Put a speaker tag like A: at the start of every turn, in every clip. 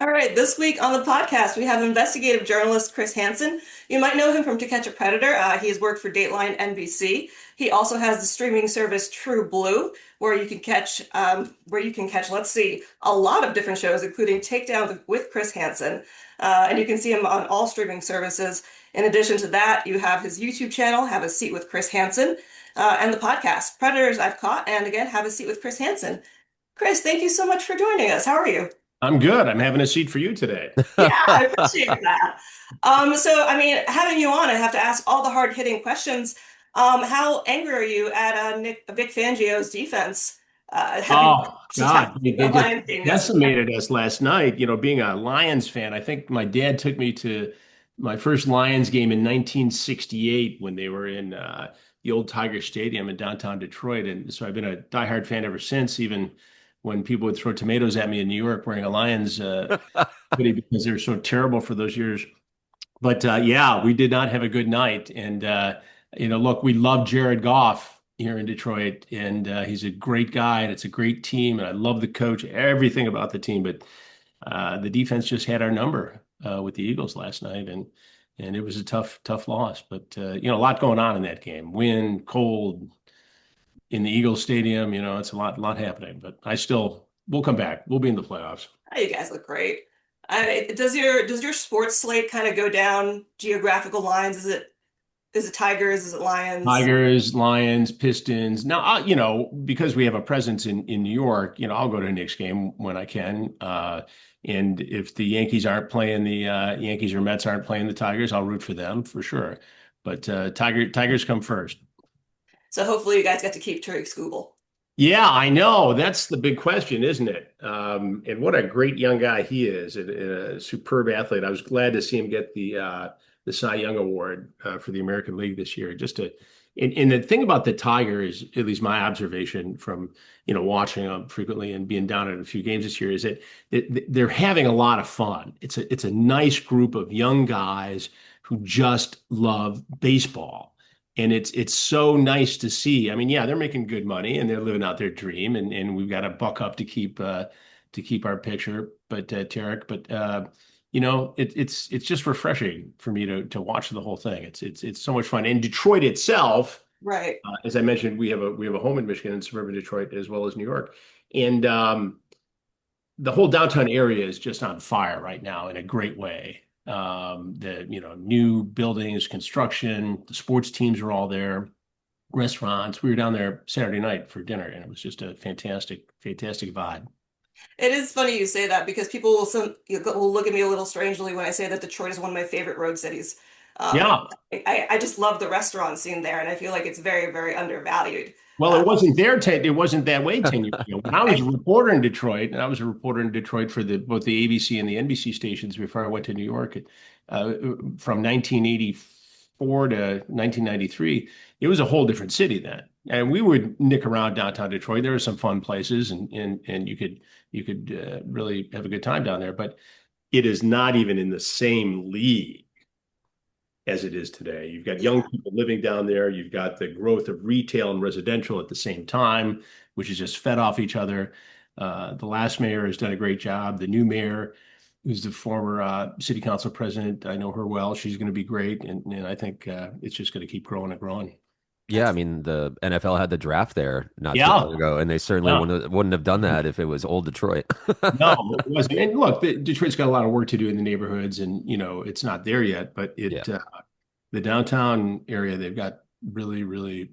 A: All right, this week on the podcast, we have investigative journalist Chris Hansen. You might know him from To Catch a Predator. He has worked for Dateline NBC. He also has the streaming service True Blue, where you can catch, let's see, a lot of different shows, including Takedown with Chris Hansen. And you can see him on all streaming services. In addition to that, you have his YouTube channel, Have a Seat with Chris Hansen, and the podcast, Predators I've Caught, and again, Have a Seat with Chris Hansen. Chris, thank you so much for joining us. How are you?
B: I'm good. I'm having a seat for you today.
A: Yeah, I appreciate that. Having you on, I have to ask all the hard-hitting questions. How angry are you at Vic Fangio's defense? Having
B: Oh
A: just
B: God,
A: happened
B: they
A: the
B: just
A: Lions game yesterday.
B: decimated us last night. You know, being a Lions fan, I think my dad took me to my first Lions game in 1968 when they were in the old Tiger Stadium in downtown Detroit, and so I've been a diehard fan ever since. Even when people would throw tomatoes at me in New York wearing a Lions hoodie because they were so terrible for those years. But yeah, we did not have a good night. And look, we love Jared Goff here in Detroit, and he's a great guy, and it's a great team, and I love the coach, everything about the team. But the defense just had our number with the Eagles last night, and it was a tough loss. But a lot going on in that game. Wind, cold in the Eagles Stadium. It's a lot happening. But we'll come back. We'll be in the playoffs.
A: Oh, you guys look great. Does your sports slate kind of go down geographical lines? Is it Tigers? Is it Lions?
B: Tigers, Lions, Pistons. Now, because we have a presence in New York, I'll go to a Knicks game when I can. And if the Yankees aren't playing the Yankees or Mets aren't playing the Tigers, I'll root for them for sure. But Tigers come first.
A: So hopefully you guys get to keep Tariq Skubal.
B: Yeah, I know. That's the big question, isn't it? And what a great young guy he is, and a superb athlete. I was glad to see him get the Cy Young Award for the American League this year. And the thing about the Tigers, at least my observation from watching them frequently and being down at a few games this year, is that they're having a lot of fun. It's a nice group of young guys who just love baseball. And it's so nice to see. I mean, yeah, they're making good money and they're living out their dream, and we've got to buck up to keep our picture. But Tarek, it's just refreshing for me to watch the whole thing. It's so much fun. And Detroit itself,
A: Right.
B: as I mentioned, we have a home in Michigan and suburban Detroit as well as New York, and the whole downtown area is just on fire right now in a great way. The new buildings, construction, the sports teams are all there, restaurants. We were down there Saturday night for dinner, and it was just a fantastic vibe.
A: It is funny you say that because people will look at me a little strangely when I say that Detroit is one of my favorite road cities. Um,
B: Yeah.
A: I just love the restaurant scene there, and I feel like it's very, very undervalued.
B: Well,
A: Uh,
B: it wasn't that way 10 years ago. When I was a reporter in Detroit, and I was a reporter in Detroit for both the ABC and the NBC stations before I went to New York, uh, from 1984 to 1993, it was a whole different city then. And we would nick around downtown Detroit. There were some fun places, and you could really have a good time down there. But it is not even in the same league as it is today. You've got young
A: yeah.
B: people living down there. You've got the growth of retail and residential at the same time, which is just fed off each other. The last mayor has done a great job. The new mayor, who's the former city council president, I know her well. She's going to be great, and I think it's just going to keep growing and growing.
C: Yeah, I
A: That's
C: mean the NFL had the draft there not too
B: Yeah,
C: long ago, and they certainly
B: yeah.
C: wouldn't have done that if it was old Detroit.
B: No, it wasn't. And look, Detroit's got a lot of work to do in the neighborhoods, and it's not there yet. But
C: Yeah.
B: the downtown area, they've got really, really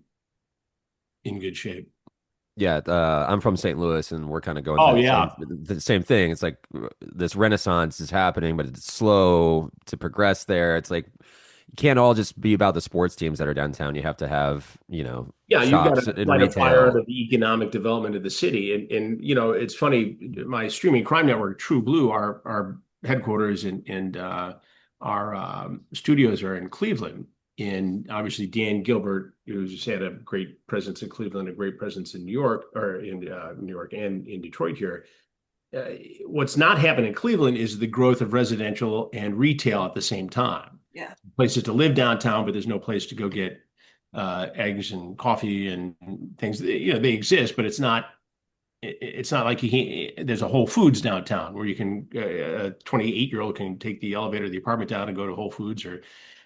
B: in good shape.
C: Yeah, I'm from St. Louis, and we're kind of going
B: Oh
C: through
B: yeah,
C: the same thing. It's like this renaissance is happening, but it's slow to progress there. It's like you can't all just be about the sports teams that are downtown. You have to have,
B: yeah. You've got
C: shops
B: to
C: and
B: light a fire
C: retail.
B: under the economic development of the city, and it's funny. My streaming crime network, True Blue, our headquarters and our studios are in Cleveland. And obviously, Dan Gilbert, who's had a great presence in Cleveland, a great presence in New York, or in New York and in Detroit here. Uh, what's not happening in Cleveland is the growth of residential and retail at the same time.
A: yeah.
B: Places to live downtown, but there's no place to go get eggs and coffee and things. They exist, but it's not. it's not like there's a Whole Foods downtown where you can a 28-year-old can take the elevator to the apartment down and go to Whole Foods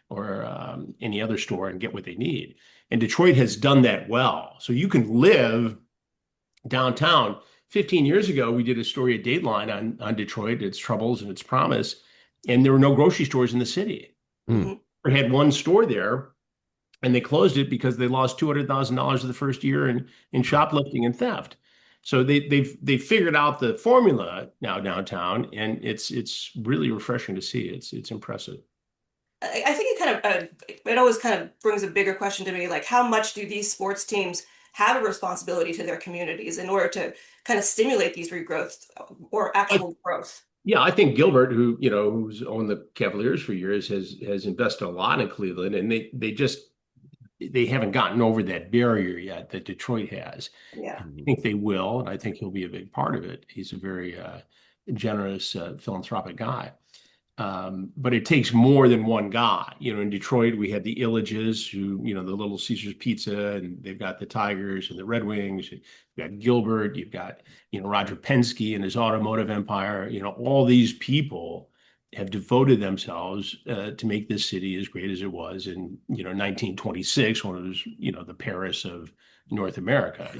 B: or any other store and get what they need. And Detroit has done that well. So you can live downtown. 15 years ago, we did a story at Dateline on Detroit, its troubles and its promise, and there were no grocery stores in the city.
C: Hmm.
B: We had one store there, and they closed it because they lost $200,000 of the first year in shoplifting and theft. So they've figured out the formula now downtown, and it's really refreshing to see. It's impressive.
A: I think it always kind of brings a bigger question to me, like how much do these sports teams have a responsibility to their communities in order to kind of stimulate these regrowth or
B: I,
A: actual growth?
B: yeah, I think Gilbert, who's owned the Cavaliers for years, has invested a lot in Cleveland, and they haven't gotten over that barrier yet that Detroit has.
A: Yeah.
B: I think they will, and I think he'll be a big part of it. He's a very generous, philanthropic guy. But it takes more than one guy. In Detroit, we had the Illages, who, the Little Caesars Pizza, and they've got the Tigers and the Red Wings. You've got Gilbert, you've got, Roger Penske and his automotive empire. All these people have devoted themselves to make this city as great as it was in, 1926, when it was, the Paris of North America.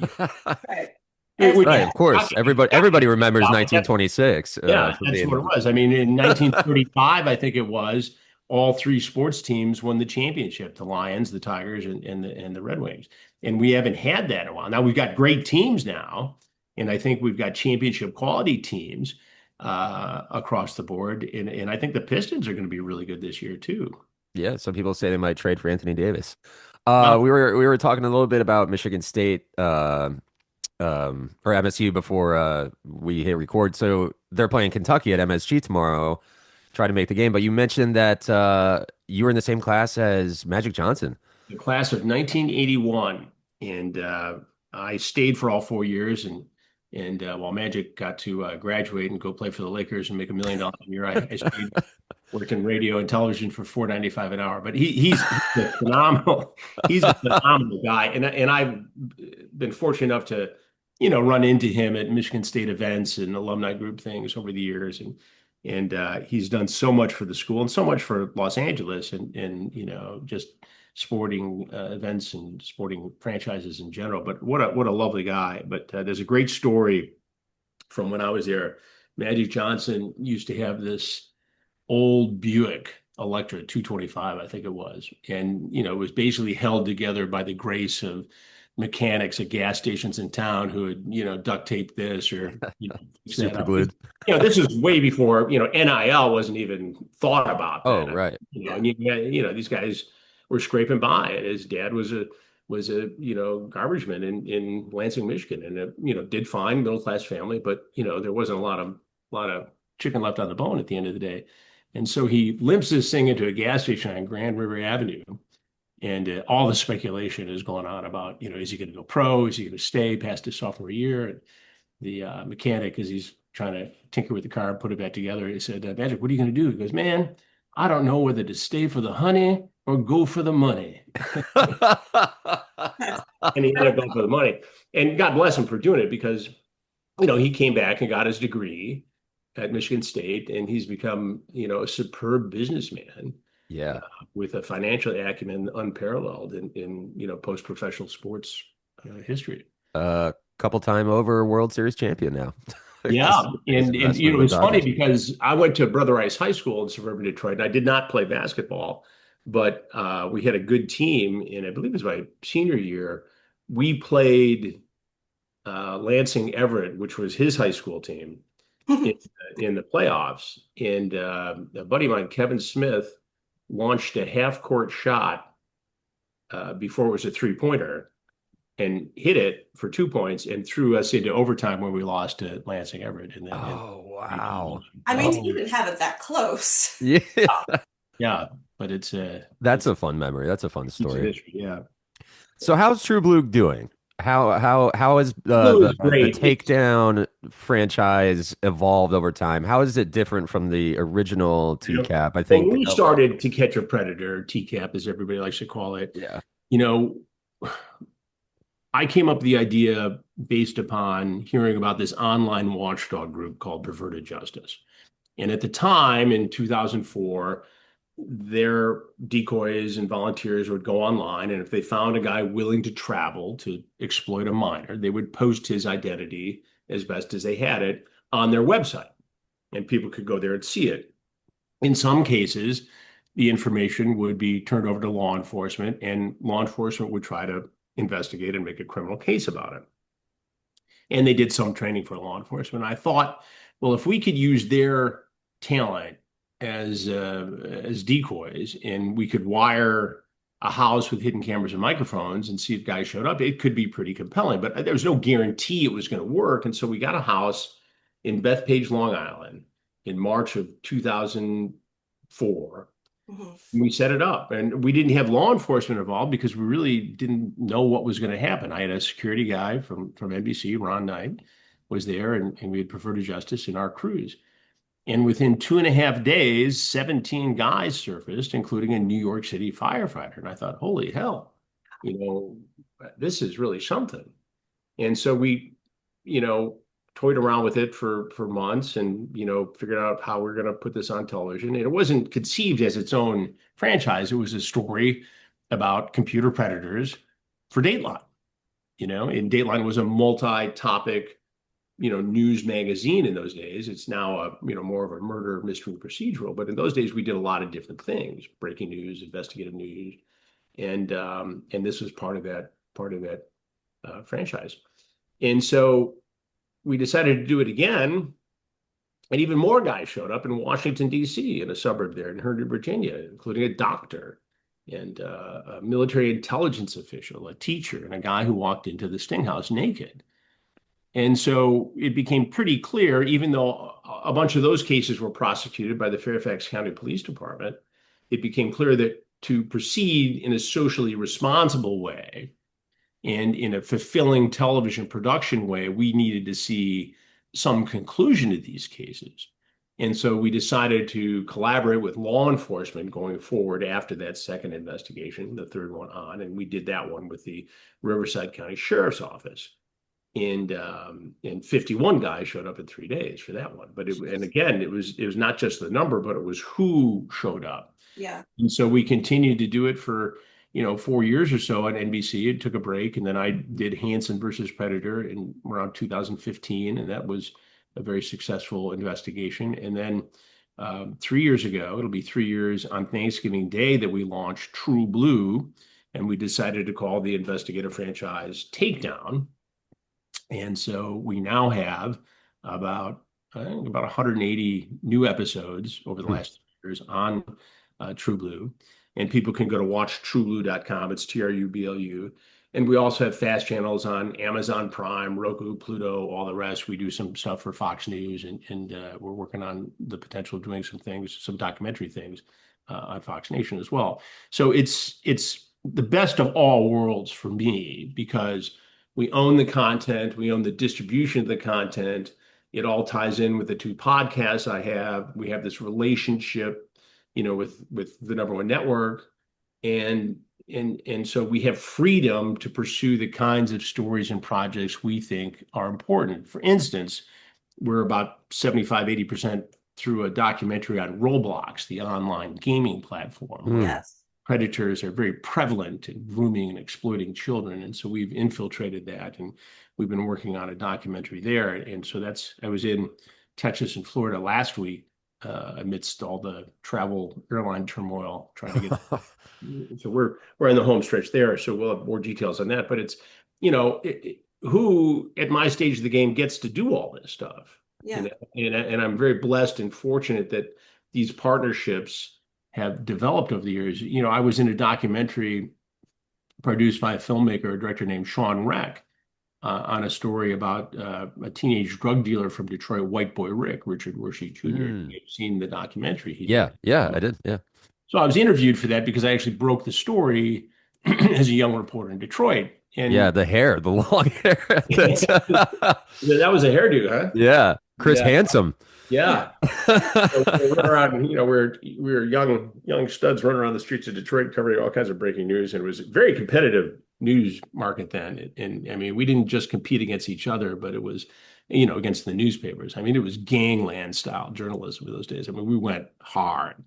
A: Right.
C: Right,
A: Yeah,
C: of course. Everybody remembers
B: That's
C: 1926
B: yeah,
C: for
B: that's what it
C: being.
B: was. I mean, in 1935, I think it was, all three sports teams won the championship: the Lions, the Tigers, and the Red Wings. And we haven't had that in a while. Now we've got great teams now, and I think we've got championship quality teams across the board. And I think the Pistons are going to be really good this year too.
C: Yeah, some people say they might trade for Anthony Davis.
B: Well,
C: We were talking a little bit about Michigan State or MSU before we hit record. So they're playing Kentucky at MSG tomorrow, try to make the game. But you mentioned that you were in the same class as Magic Johnson.
B: the class of 1981, and I stayed for all 4 years. And while Magic got to graduate and go play for the Lakers and make $1 million a year, I stayed worked in radio and television for $4.95 an hour. But he's a phenomenal he's a phenomenal guy, and I've been fortunate enough to run into him at Michigan State events and alumni group things over the years, and he's done so much for the school and so much for Los Angeles and just sporting events and sporting franchises in general. But what a lovely guy. But there's a great story from when I was there. Magic Johnson used to have this old Buick Electra 225, I think it was. And, it was basically held together by the grace of mechanics at gas stations in town who would, duct tape this or, fix that
C: Super
B: up.
C: glued.
B: This is way before, NIL wasn't even thought about
C: Oh,
B: that.
C: right.
B: And these guys were scraping by. And his dad was a garbage man in Lansing, Michigan, and did fine, middle class family, but there wasn't a lot of chicken left on the bone at the end of the day. And so he limps this thing into a gas station on Grand River Avenue. And all the speculation is going on about, is he going to go pro? Is he going to stay past his sophomore year? And the mechanic, as he's trying to tinker with the car, put it back together, he said, Magic, what are you going to do? He goes, man, I don't know whether to stay for the honey or go for the money. And he ended up going for the money. And God bless him for doing it, because, he came back and got his degree at Michigan State, and he's become, a superb businessman
C: Yeah.
B: with a financial acumen unparalleled in post-professional sports history.
C: Couple time over World Series champion now.
B: Yeah, and
C: Best move
B: it's
C: with
B: funny
C: Dodgers.
B: because I went to Brother Rice High School in suburban Detroit, and I did not play basketball, but we had a good team, and I believe it was my senior year. We played Lansing Everett, which was his high school team, in, in the playoffs. And a buddy of mine, Kevin Smith, launched a half-court shot before it was a three-pointer and hit it for 2 points and threw us into overtime when we lost to Lansing Everett.
C: Oh, wow.
A: I mean,
C: Oh,
A: you didn't have it that close.
C: yeah.
B: Yeah, but
C: That's
B: it's
C: a fun memory. That's a fun
B: piece of
C: story.
B: history. Yeah,
C: So how's True Blue doing? How has
B: Blue is
C: the
B: great.
C: Takedown franchise evolved over time? How is it different from the original TCAP? I
B: When
C: think.
B: we started To Catch a Predator, TCAP, as everybody likes to call it,
C: Yeah.
B: you know, I came up with the idea based upon hearing about this online watchdog group called Perverted Justice. And at the time in 2004, their decoys and volunteers would go online, and if they found a guy willing to travel to exploit a minor, they would post his identity as best as they had it on their website, and people could go there and see it. In some cases, the information would be turned over to law enforcement, and law enforcement would try to investigate and make a criminal case about it. And they did some training for law enforcement. I thought, well, if we could use their talent as decoys, and we could wire a house with hidden cameras and microphones and see if guys showed up, it could be pretty compelling. But there was no guarantee it was going to work. And so we got a house in Bethpage, Long Island in March of 2004. We set it up, and we didn't have law enforcement involved because we really didn't know what was going to happen. I had a security guy from NBC, Ron Knight, was there, and we had Perverted Justice in our crews. And within 2.5 days, 17 guys surfaced, including a New York City firefighter. And I thought, holy hell, this is really something. And so we, toyed around with it for months and, figured out how we're going to put this on television. And it wasn't conceived as its own franchise. It was a story about computer predators for Dateline, and Dateline was a multi-topic, news magazine in those days. It's now more of a murder mystery procedural, but in those days we did a lot of different things: breaking news, investigative news, and this was part of that franchise. And so we decided to do it again, and even more guys showed up in Washington, D.C., in a suburb there in Herndon, Virginia, including a doctor and a military intelligence official, a teacher, and a guy who walked into the Sting House naked. And so it became pretty clear, even though a bunch of those cases were prosecuted by the Fairfax County Police Department, it became clear that to proceed in a socially responsible way and in a fulfilling television production way, we needed to see some conclusion to these cases. And so we decided to collaborate with law enforcement going forward after that second investigation, the third one on, and we did that one with the Riverside County Sheriff's Office. And 51 guys showed up in 3 days for that one. But it was not just the number, but it was who showed up.
A: Yeah.
B: And so we continued to do it for 4 years or so on NBC. It took a break, and then I did Hansen versus Predator in around 2015, and that was a very successful investigation. And then 3 years ago, it'll be 3 years on Thanksgiving Day, that we launched True Blue, and we decided to call the investigative franchise Takedown. And so we now have about 180 new episodes over the last 3 years on True Blue. And people can go to watchtrueblue.com. It's TRUBLU. And we also have fast channels on Amazon Prime, Roku, Pluto, all the rest. We do some stuff for Fox News, and we're working on the potential of doing some documentary things on Fox Nation as well. So it's the best of all worlds for me, because we own the content, we own the distribution of the content. It all ties in with the 2 podcasts I have. We have this relationship, with the number one network, and so we have freedom to pursue the kinds of stories and projects we think are important. For instance, we're about 75-80% through a documentary on Roblox, the online gaming platform.
A: Yes.
B: Predators are very prevalent in grooming and exploiting children. And so we've infiltrated that, and we've been working on a documentary there. And so I was in Texas and Florida last week, amidst all the travel airline turmoil, trying to get. So we're in the home stretch there. So we'll have more details on that. But it's, who at my stage of the game gets to do all this stuff.
A: Yeah.
B: And I'm very blessed and fortunate that these partnerships have developed over the years. I was in a documentary produced by a filmmaker, a director named Sean Reck, on a story about a teenage drug dealer from Detroit, White Boy Rick, Richard Worshey Jr. You've seen the documentary.
C: Yeah, I did. Yeah.
B: So I was interviewed for that because I actually broke the story as a young reporter in Detroit. And
C: yeah, the long hair.
B: that was a hairdo, huh?
C: Yeah, Chris Hansen.
B: Yeah. So we run around, we were young studs running around the streets of Detroit covering all kinds of breaking news, and it was a very competitive news market then. And I mean, we didn't just compete against each other, but it was, against the newspapers. I mean, it was gangland style journalism in those days. I mean, we went hard.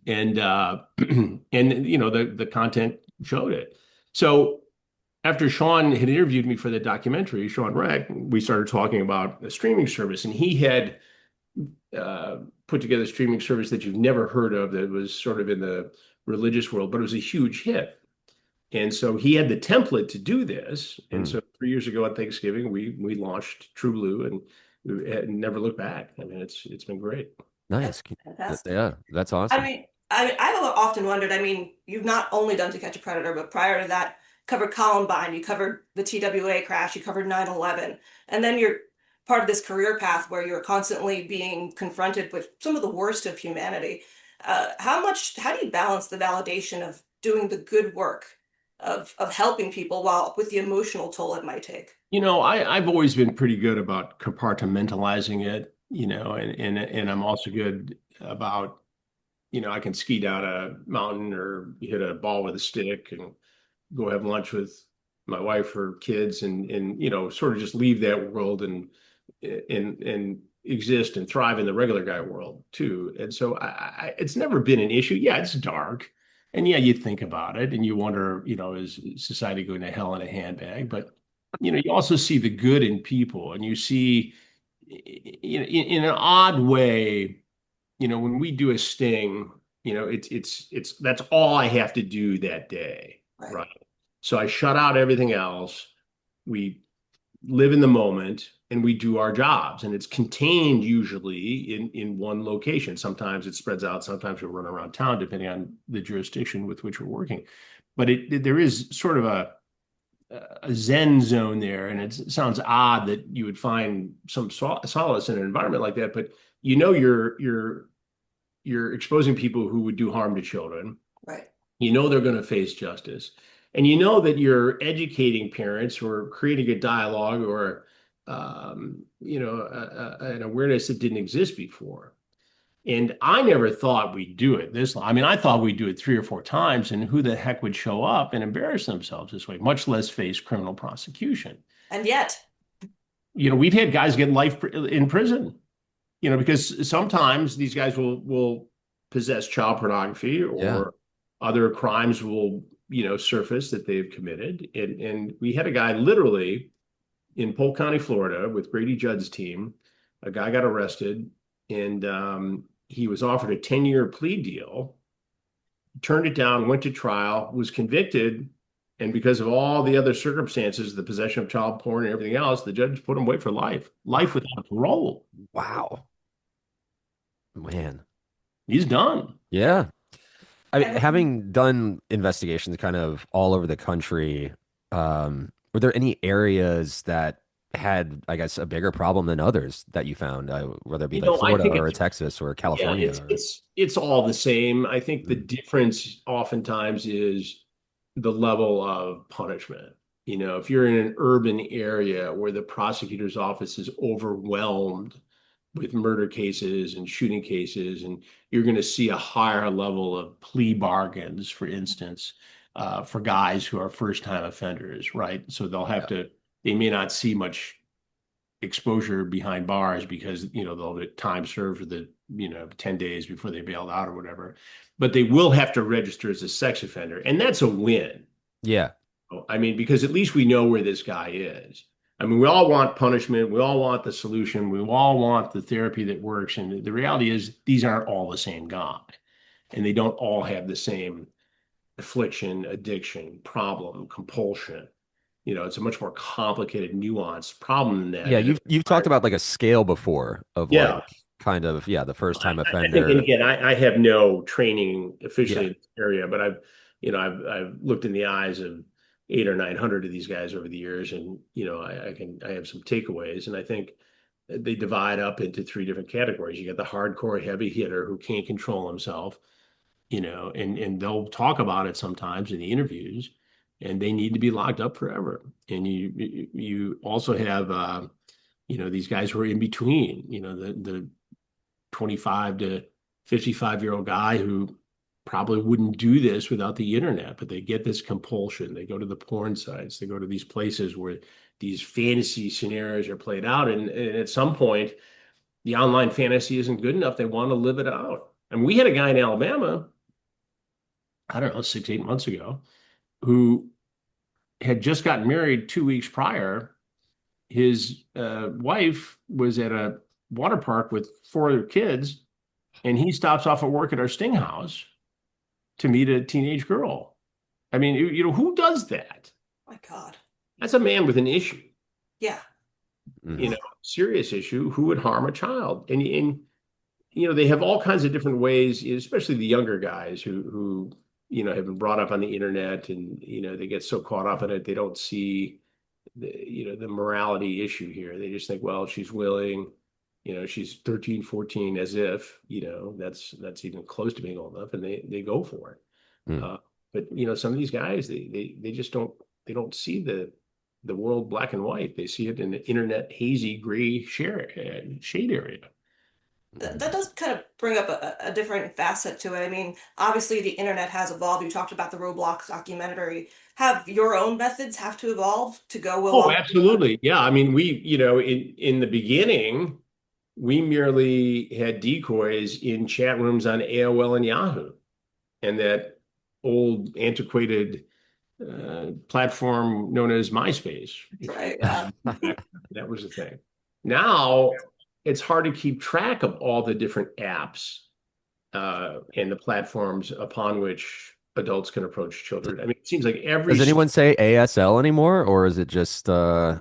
B: And and the content showed it. So after Sean had interviewed me for the documentary, Sean Reck, we started talking about a streaming service, and he had put together a streaming service that you've never heard of that was sort of in the religious world, but it was a huge hit. And so he had the template to do this. And
C: Mm,
B: so 3 years ago on Thanksgiving, we launched True Blue, and we had never looked back. I mean, it's been great.
A: That's
C: nice.
A: fantastic.
C: Yeah, that's
A: I
C: awesome.
A: mean, I've often wondered, I mean, you've not only done To Catch a Predator, but prior to that, covered Columbine, you covered the TWA crash, you covered 9/11, and then you're part of this career path where you're constantly being confronted with some of the worst of humanity. How do you balance the validation of doing the good work of helping people while with the emotional toll it might take?
B: I've always been pretty good about compartmentalizing it, and I'm also good about, I can ski down a mountain or hit a ball with a stick and go have lunch with my wife or kids, and sort of just leave that world and exist and thrive in the regular guy world too. And so it's never been an issue. Yeah, it's dark. And yeah, you think about it and you wonder, is society going to hell in a handbag? But you also see the good in people, and you see in an odd way, when we do a sting, it's that's all I have to do that day,
A: Right.
B: right? So I shut out everything else. We live in the moment and we do our jobs, and it's contained usually in one location. Sometimes it spreads out, sometimes we run around town depending on the jurisdiction with which we're working. But there is sort of a zen zone there, and it sounds odd that you would find some solace in an environment like that, but you're exposing people who would do harm to children.
A: Right.
B: They're going to face justice. And that you're educating parents or creating a dialogue or, an awareness that didn't exist before. And I never thought we'd do it this long. I mean, I thought we'd do it 3 or 4 times, and who the heck would show up and embarrass themselves this way, much less face criminal prosecution.
A: And yet,
B: We've had guys get life in prison, because sometimes these guys will possess child pornography
C: Yeah.
B: or other crimes will, surface that they've committed. And we had a guy literally in Polk County, Florida, with Grady Judd's team. A guy got arrested, and he was offered a 10-year plea deal, turned it down, went to trial, was convicted. And because of all the other circumstances, the possession of child porn and everything else, the judge put him away for life without parole.
C: Wow, man.
B: He's done.
C: Yeah. I mean,
A: I mean,
C: having done investigations kind of all over the country, were there any areas that had, I guess, a bigger problem than others that you found, whether it be like
B: I
C: Florida
B: think
C: or
B: it's
C: Texas or
B: Yeah,
C: California? Or,
B: it's all the same. I think the
C: Mm,
B: difference oftentimes is the level of punishment. If you're in an urban area where the prosecutor's office is overwhelmed with murder cases and shooting cases, and you're going to see a higher level of plea bargains, for instance, for guys who are first-time offenders, right? So they may not see much exposure behind bars because they'll get time served for the 10 days before they bailed out or whatever, but they will have to register as a sex offender, and that's a win.
C: yeah.
B: I mean, because at least we know where this guy is. I mean, we all want punishment, we all want the solution, we all want the therapy that works, and the reality is these aren't all the same guy, and they don't all have the same affliction, addiction, problem, compulsion. It's a much more complicated, nuanced problem than that.
C: Yeah,
B: And
C: you've talked about like a scale before of
B: yeah,
C: like kind of, yeah, the first time
B: I think, and
C: offender.
B: again, I have no training officially
C: Yeah.
B: in this area, but I've looked in the eyes of 800 or 900 of these guys over the years, and I have some takeaways, and I think they divide up into 3 different categories. You got the hardcore heavy hitter who can't control himself, and they'll talk about it sometimes in the interviews, and they need to be locked up forever. And you also have these guys who are in between, the 25 to 55-year-old guy who probably wouldn't do this without the internet, but they get this compulsion. They go to the porn sites, they go to these places where these fantasy scenarios are played out. And at some point, the online fantasy isn't good enough. They want to live it out. And we had a guy in Alabama, I don't know, 6, 8 months ago, who had just gotten married 2 weeks prior. His wife was at a water park with 4 other kids, and he stops off at work at our Sting House to meet a teenage girl. I mean, who does that?
A: My God.
B: That's a man with an issue,
A: Yeah.
C: Mhm.
B: serious issue who would harm a child. And they have all kinds of different ways, especially the younger guys who have been brought up on the internet and, they get so caught up in it, they don't see the morality issue here. They just think, well, she's willing, she's 13, 14, as if, that's even close to being old enough, and they go for it.
C: Mm.
B: But some of these guys, they just don't see the world black and white. They see it in the internet hazy gray shade area.
A: That does kind of bring up a different facet to it. I mean, obviously the internet has evolved. You talked about the Roblox documentary. Have your own methods have to evolve to go
B: Oh,
A: along?
B: absolutely. Yeah. I mean, in the beginning, we merely had decoys in chat rooms on AOL and Yahoo, and that old antiquated platform known as MySpace.
A: Right. Yeah.
B: That was the thing. Now it's hard to keep track of all the different apps and the platforms upon which adults can approach children. I mean, it seems like every
C: Does anyone say ASL anymore, or is it just they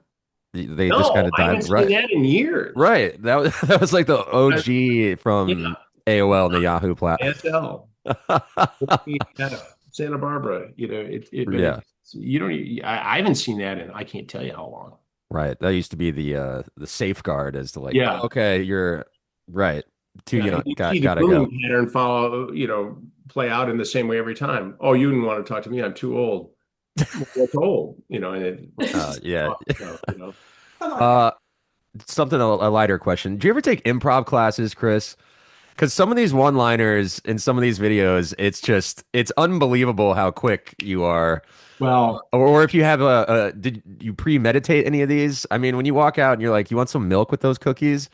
C: just kind
B: no,
C: of
B: I
C: dive
B: haven't seen
C: right?
B: that in years.
C: Right. That was that was like the OG
B: Yeah,
C: from AOL and the Yahoo plat.
B: ASL, Santa Barbara. But
C: Yeah,
B: you don't. I haven't seen that in I can't tell you how long.
C: right. That used to be the safeguard as to like, oh,
B: Yeah,
C: okay, you're right. Too
B: yeah,
C: young.
B: and you see the
C: Gotta go.
B: grooming pattern follow, play out in the same way every time. Oh, you didn't want to talk to me. I'm too old. Well, what's old? And
C: Yeah.
A: Come on.
C: Uh, something a lighter question. Do you ever take improv classes, Chris? Because some of these one-liners in some of these videos, it's unbelievable how quick you are.
B: Well,
C: Or if you have did you premeditate any of these? I mean, when you walk out and you're like, you want some milk with those cookies?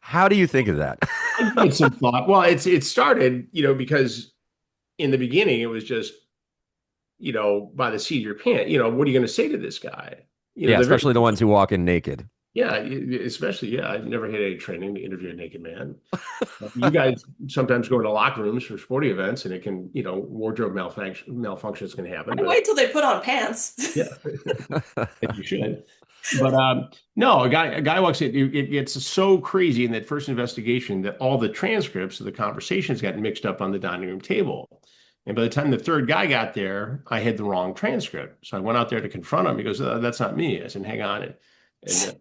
C: How do you think of that?
B: I give it some thought. Well, it started, because in the beginning it was just, by the seat of your pants. What are you going to say to this guy?
C: Yeah,
B: The very
C: especially the ones who walk in naked.
B: yeah, especially I've never had any training to interview a naked man. You guys sometimes go into locker rooms for sporting events, and it can, wardrobe malfunctions can happen.
A: I'd
B: But
A: wait till they put on pants.
B: yeah, you should. But no, a guy walks in. It gets so crazy in that first investigation that all the transcripts of the conversations got mixed up on the dining room table. And by the time the third guy got there, I had the wrong transcript. So I went out there to confront him. He goes, "That's not me." I said, "Hang on." And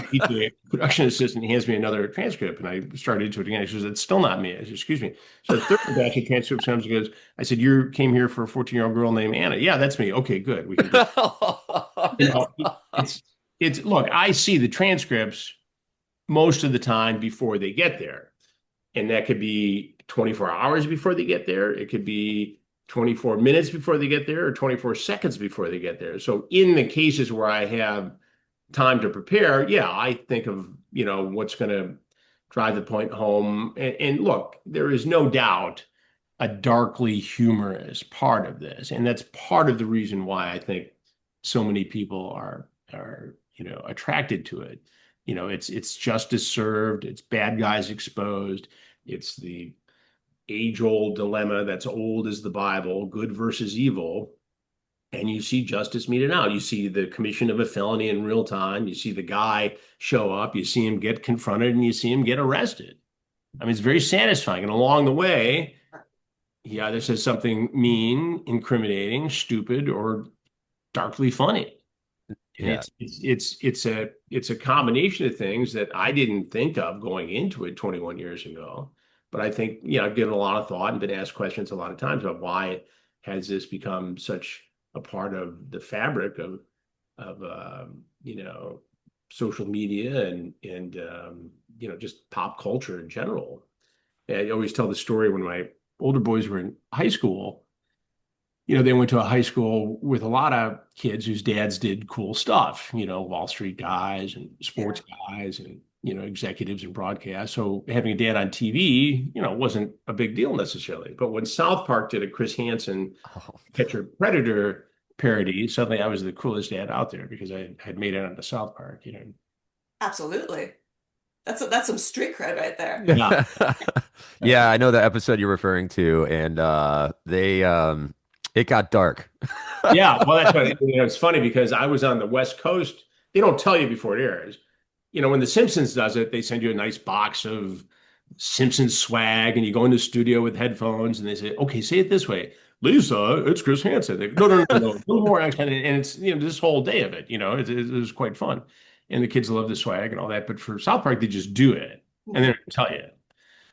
B: the production assistant hands me another transcript, and I started into it again. He says, "It's still not me." I said, "Excuse me." So the third batch of transcripts comes and goes, I said, "You came here for a 14-year-old girl named Anna." "Yeah, that's me." "Okay, good. We can do you know, it's look, I see the transcripts most of the time before they get there. And that could be 24 hours before they get there. It could be 24 minutes before they get there or 24 seconds before they get there. So in the cases where I have time to prepare, yeah, I think of, what's going to drive the point home. And look, there is no doubt a darkly humorous part of this. And that's part of the reason why I think so many people are attracted to it. It's justice served, it's bad guys exposed, it's the age-old dilemma that's old as the Bible, good versus evil. And you see justice meted out. You see the commission of a felony in real time. You see the guy show up. You see him get confronted, and you see him get arrested. I mean, it's very satisfying. And along the way, he either says something mean, incriminating, stupid, or darkly funny. And
C: Yeah.
B: it's a combination of things that I didn't think of going into it 21 years ago. But I think, I've given a lot of thought and been asked questions a lot of times about why has this become such a part of the fabric of social media and just pop culture in general. And I always tell the story when my older boys were in high school, they went to a high school with a lot of kids whose dads did cool stuff, Wall Street guys and
A: Yeah.
B: sports guys and, executives in broadcast. So having a dad on TV, wasn't a big deal necessarily. But when South Park did a Chris Hansen
C: Oh.
B: Catcher Predator parody, suddenly I was the coolest dad out there because I had made it onto South Park.
A: Absolutely. That's some street cred right there.
B: Yeah.
C: Yeah, I know the episode you're referring to, and they it got dark.
B: Yeah, well, that's what it's funny because I was on the West Coast. They don't tell you before it airs. When The Simpsons does it, they send you a nice box of Simpsons swag, and you go in the studio with headphones, and they say, "Okay, say it this way, Lisa, it's Chris Hansen." They go, no, no, no, no, a little more accent, and it's this whole day of it. It was quite fun, and the kids love the swag and all that. But for South Park, they just do it, and they don't tell you.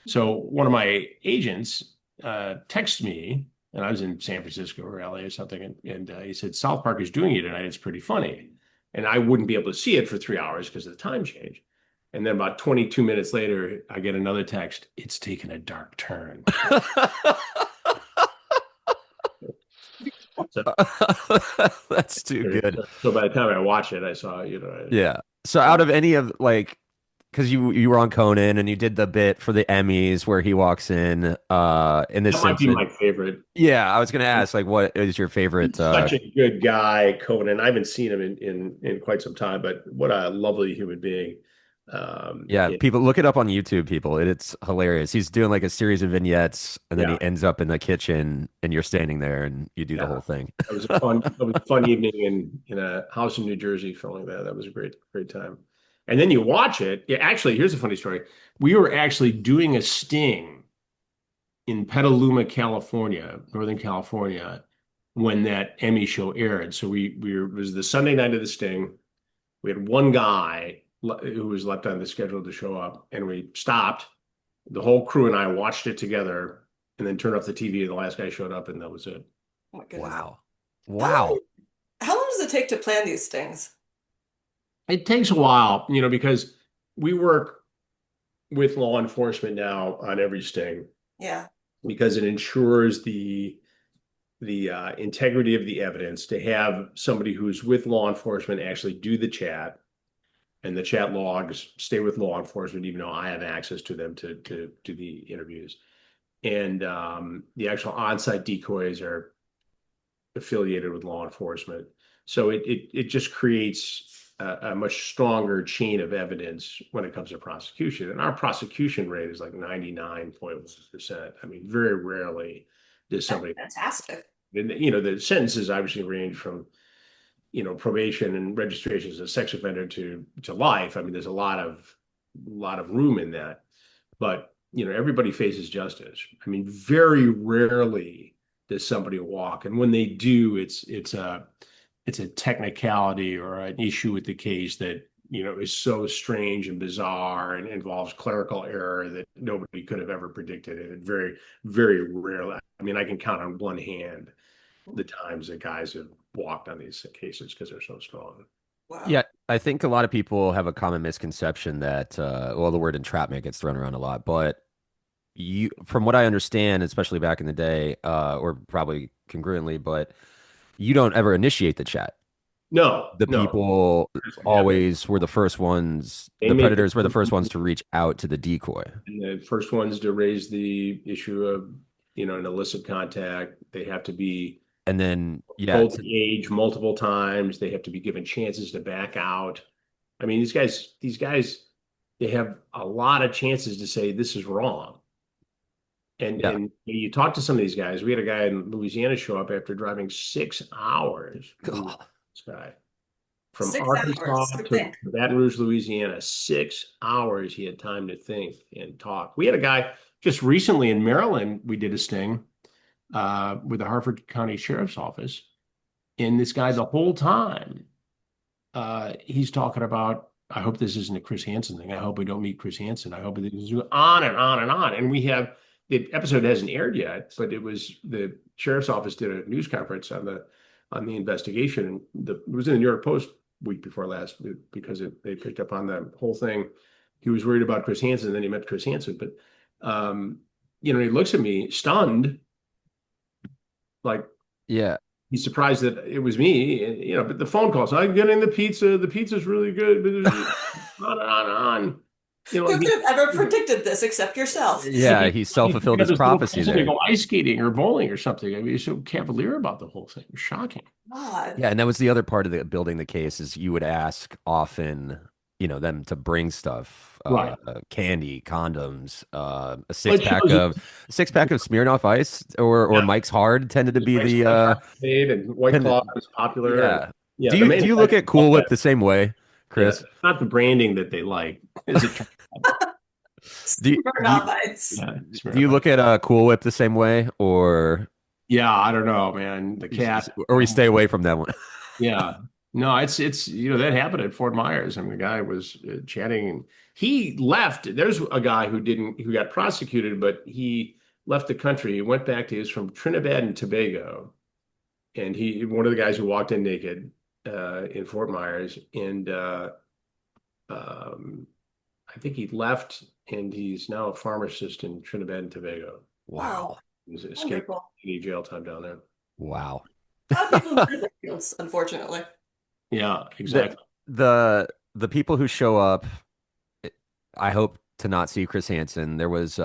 B: So one of my agents texted me, and I was in San Francisco or LA or something, and he said, South Park is doing it tonight. It's pretty funny. And I wouldn't be able to see it for 3 hours because of the time change. And then about 22 minutes later, I get another text. It's taken a dark turn. So,
C: That's too good.
B: so by the time I watched it, I saw,
C: Yeah. So out of any of like, because you were on Conan and you did the bit for the Emmys where he walks in The
B: that might be
C: Simpsons.
B: my favorite.
C: Yeah, I was gonna ask like what is your favorite
B: He's such a good guy, Conan. I haven't seen him in quite some time, but what a lovely human being.
C: yeah,
B: Yeah,
C: people look it up on YouTube, people. It's hilarious. He's doing like a series of vignettes and then
B: yeah,
C: he ends up in the kitchen and you're standing there and you do the
B: yeah.
C: whole thing.
B: That was a fun evening in a house in New Jersey filming that. That was a great time. And then you watch it. Yeah, actually, here's a funny story. We were actually doing a sting in Petaluma, California, Northern California, when that Emmy show aired. So it was the Sunday night of the sting. We had one guy who was left on the schedule to show up, and we stopped. The whole crew and I watched it together, and then turned off the TV. And the last guy showed up, and that was it.
A: Oh my goodness.
C: Wow.
A: How long,
C: Wow.
A: how long does it take to plan these things?
B: It takes a while, because we work with law enforcement now on every sting
A: Yeah.
B: because it ensures the integrity of the evidence to have somebody who's with law enforcement actually do the chat, and the chat logs stay with law enforcement, even though I have access to them to do the interviews. And the actual on-site decoys are affiliated with law enforcement. So it just creates a much stronger chain of evidence when it comes to prosecution. And our prosecution rate is like 99.1%. I mean, very rarely does
A: That's
B: somebody,
A: fantastic.
B: the sentences obviously range from, probation and registration as a sex offender to life. I mean, there's a lot of room in that. But, everybody faces justice. I mean, very rarely does somebody walk. And when they do, it's a technicality or an issue with the case that, is so strange and bizarre and involves clerical error that nobody could have ever predicted it. And very, very rarely. I mean, I can count on one hand the times that guys have walked on these cases because they're so strong.
A: Wow.
C: Yeah, I think a lot of people have a common misconception that well, the word entrapment gets thrown around a lot, but from what I understand, especially back in the day, or probably congruently, but you don't ever initiate the chat.
B: No,
C: The
B: no.
C: people
B: Yeah,
C: always were the first ones,
B: they
C: the
B: make
C: predators were the first ones to reach out to the decoy.
B: the first ones to raise the issue of, an illicit contact. They have to be
C: And then, yeah,
B: told the age multiple times. They have to be given chances to back out. I mean, these guys, they have a lot of chances to say this is wrong. And
C: yeah.
B: and you talk to some of these guys. We had a guy in Louisiana show up after driving 6 hours. This guy from
A: 6 hours
B: Arkansas
A: to
B: to
A: think.
B: Baton Rouge, Louisiana. 6 hours he had time to think and talk. We had a guy just recently in Maryland. We did a sting with the Harford County Sheriff's Office, and this guy the whole time he's talking about, I hope this isn't a Chris Hansen thing. I hope we don't meet Chris Hansen. I hope it is on and on and on. And the episode hasn't aired yet, but the sheriff's office did a news conference on the investigation, and it was in the New York Post week before last because they picked up on the whole thing. He was worried about Chris Hansen, and then he met Chris Hansen. But he looks at me stunned, like
C: Yeah.
B: he's surprised that it was me. And, but the phone calls, I'm getting the pizza. The pizza's really good. On and on and on.
A: Who
B: Like
A: could have ever predicted this except yourself?
C: Yeah, he
B: he's
C: self-fulfilled
B: picking up
C: his
B: his little
C: prophecy
B: cousin to
C: there.
B: go ice skating or bowling or something. I mean, he's so cavalier about the whole thing. It was shocking.
A: God.
C: Yeah, and that was the other part of the building the case is you would ask often, them to bring stuff,
B: Right.
C: candy, condoms,
B: Well, it shows you.
C: a six pack of Smirnoff Ice or
B: Yeah.
C: Mike's Hard tended to
B: His
C: be
B: wife's
C: the
B: like Made and White Claw
C: tended,
B: is popular. And
C: yeah.
B: yeah,
C: Do
B: the
C: you look
B: manufacturers
C: at
B: love
C: Cool Whip
B: that.
C: the same way,
B: Yeah.
C: Chris?
B: It's not the branding that they like, is it?
C: Do you
A: Smirnoff Ice.
B: Yeah.
C: do you
B: Smirnoff
C: look
B: Ice.
C: at Cool Whip the same way,
B: Yeah, I don't know, man. The cat.
C: or we stay away from that one?
B: Yeah. No, it's that happened at Fort Myers. I mean, the guy was chatting and he left. There's a guy who got prosecuted, but he left the country. He went back to, he was from Trinidad and Tobago, and one of the guys who walked in naked in Fort Myers, and um, I think he left, and he's now a pharmacist in Trinidad and Tobago.
A: Oh,
C: Wow.
B: He's escaped
A: wonderful.
B: any jail time down there.
C: Wow.
A: A lot of people in their fields, unfortunately.
B: Yeah,
C: The
B: exactly.
C: the people who show up, I hope to not see Chris Hansen. There was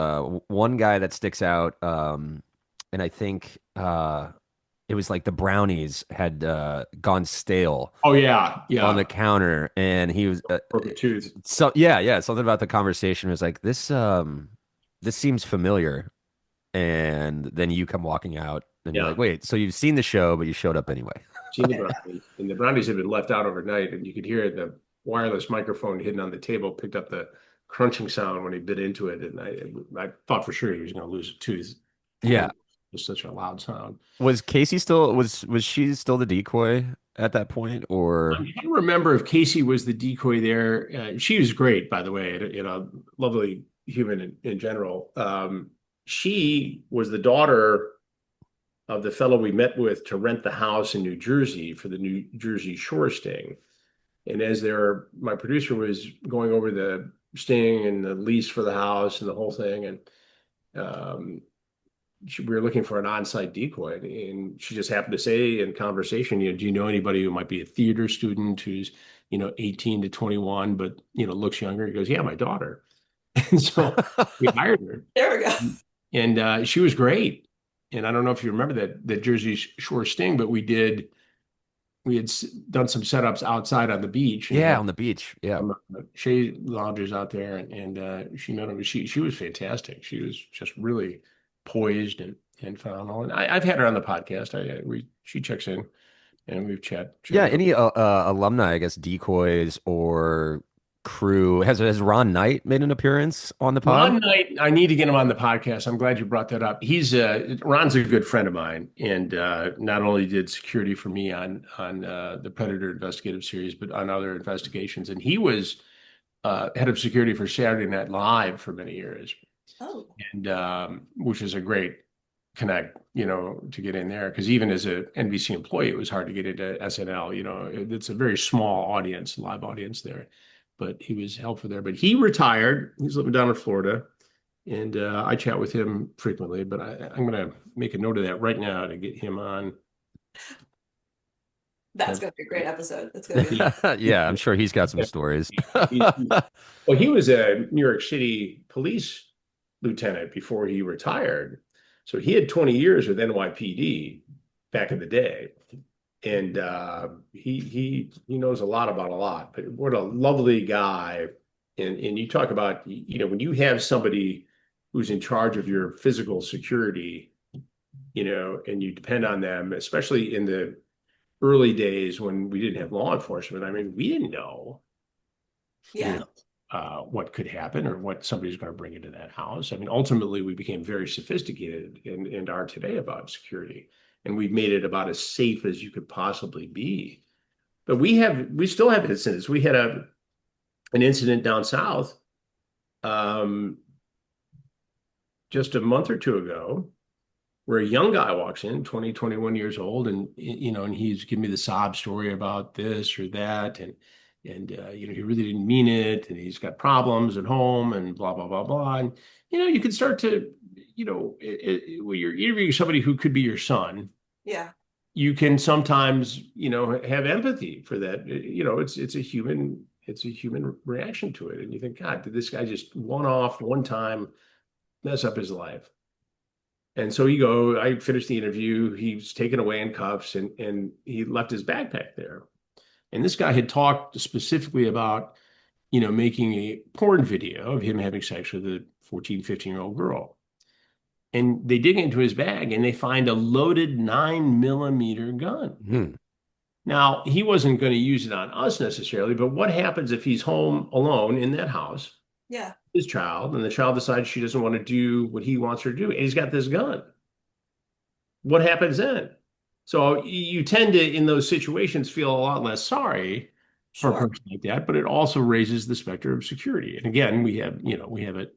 C: one guy that sticks out, and I think it was like the brownies had gone stale
B: Oh yeah,
C: on
B: yeah.
C: the counter, and he was
B: Broken tooth.
C: so yeah, something about the conversation was like this seems familiar, and then you come walking out, and you're like,
B: Yeah.
C: wait, so you've seen the show, but you showed up anyway.
B: Seen the brownies, and the brownies had been left out overnight, and you could hear the wireless microphone hidden on the table picked up the crunching sound when he bit into it, and I thought for sure he was going to lose a tooth. It
C: Yeah.
B: was such a loud sound.
C: Was Casey still was she still the decoy at that point, or?
B: I don't remember if Casey was the decoy there. She was great, by the way, lovely human in general. She was the daughter of the fellow we met with to rent the house in New Jersey for the New Jersey Shore sting. And my producer was going over the sting and the lease for the house and the whole thing, and um, we were looking for an on-site decoy, and she just happened to say in conversation, do you know anybody who might be a theater student who's 18 to 21, but looks younger? He goes, yeah, my daughter. And so we hired her,
A: There we go.
B: and she was great. And I don't know if you remember that Jersey Shore sting, but we had done some setups outside on the beach and
C: Yeah,
B: had
C: on the beach. Yeah.
B: shade loungers out there, and she met him. She was fantastic. She was just really poised and phenomenal. And I've had her on the podcast. She checks in, and we've
C: Yeah,
B: chatted.
C: any alumni, I guess, decoys or crew. Has Ron Knight made an appearance on the pod?
B: Ron Knight, I need to get him on the podcast. I'm glad you brought that up. Ron's a good friend of mine, and not only did security for me on the Predator investigative series, but on other investigations. And he was head of security for Saturday Night Live for many years,
A: Oh,
B: and which is a great connect, to get in there. Because even as a NBC employee, it was hard to get into SNL. It's a very small audience, live audience there. But he was helpful there. But he retired. He's living down in Florida, and I chat with him frequently. But I'm going to make a note of that right now to get him on.
A: that's going to be a great episode. That's going to be.
C: Yeah, I'm sure he's got some stories.
B: Well, he was a New York City police lieutenant before he retired. So he had 20 years with NYPD back in the day. And he knows a lot about a lot. But what a lovely guy. And you talk about, when you have somebody who's in charge of your physical security, and you depend on them, especially in the early days when we didn't have law enforcement. I mean, we didn't know,
A: Yeah.
B: what could happen or what somebody's going to bring into that house. I mean, ultimately, we became very sophisticated and are today about security, and we've made it about as safe as you could possibly be. But we still have incidents. We had an incident down south just a month or two ago where a young guy walks in, 20, 21 years old, and and he's giving me the sob story about this or that, and he really didn't mean it, and he's got problems at home, and blah blah blah blah, and you could start to when you're interviewing somebody who could be your son,
A: Yeah,
B: you can sometimes, have empathy for that. It's a human reaction to it. And you think, God, did this guy just one off, one time mess up his life? And so I finished the interview. He was taken away in cuffs and he left his backpack there. And this guy had talked specifically about, making a porn video of him having sex with a 14, 15-year-old girl. And they dig into his bag and they find a loaded 9 millimeter gun.
C: Hmm.
B: Now, he wasn't going to use it on us necessarily, but what happens if he's home alone in that house,
A: yeah,
B: his child, and the child decides she doesn't want to do what he wants her to do, and he's got this gun? What happens then? So you tend to, in those situations, feel a lot less sorry for a
A: sure.
B: person like that, but it also raises the specter of security. And again, we have it,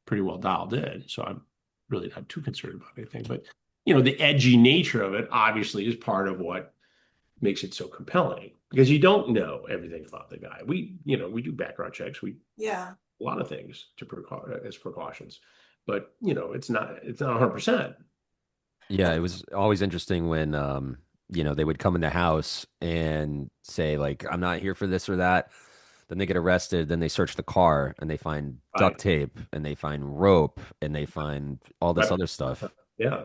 B: pretty well dialed in. So I'm really not too concerned about anything. But, the edgy nature of it obviously is part of what makes it so compelling because you don't know everything about the guy. We do background checks. We
A: Yeah,
B: a lot of things as precautions, but it's not 100%.
C: Yeah, it was always interesting when they would come in the house and say like, I'm not here for this or that. Then they get arrested, then they search the car and they find duct
B: Right.
C: tape and they find rope and they find all this
B: Right.
C: other stuff.
B: Yeah.